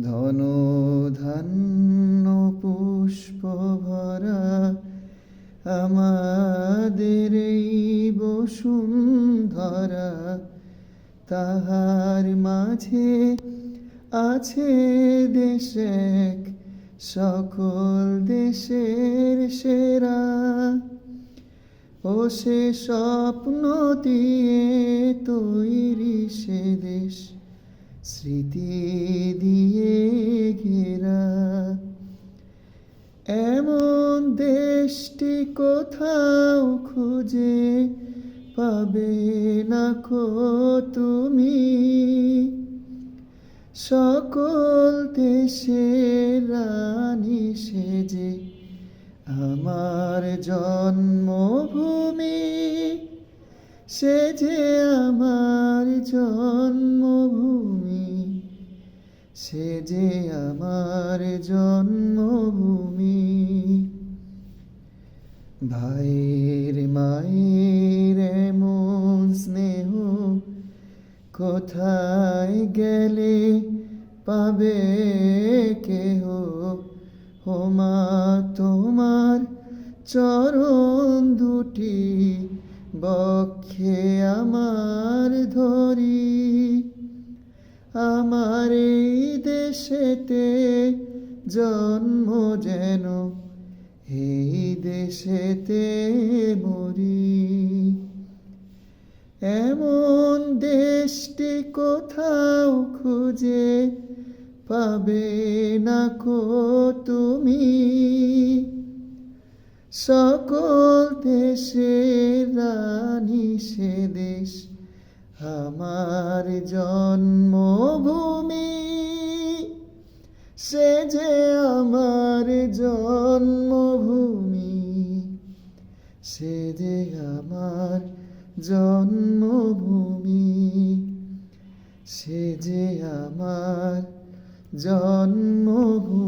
ধন ধান্য পুষ্প ভরা আমাদের এই বসুন্ধরা, তাহার মাঝে আছে দেশ এক, সকল দেশের সেরা। ও সে স্বপ্ন দিয়ে তৈরি সে দেশ, স্মৃতি দিয়ে ঘেরা। এমন দেশটি কোথাও খুঁজে পাবে না কো তুমি, সকল দেশের রানী সেজে আমার জন্মভূমি, সে যে আমার জন্মভূমি, সে যে আমার জন্মভূমি। ভাইয়ের মায়ের এমন স্নেহ কোথায় গেলে পাবে কেহ, ও মা তোমার চরণ দুটি বক্ষে আমার ধরি। আমার এই দেশেতে জন্ম যেন এই দেশেতে মরি। এমন দেশটি কোথাও খুঁজে পাবে না কো তুমি, সকল দেশের রানী সে দেশ আমার জন্মভূমি, সে যে আমার জন্মভূমি, সে যে আমার জন্মভূমি, সে যে আমার জন্মভূমি।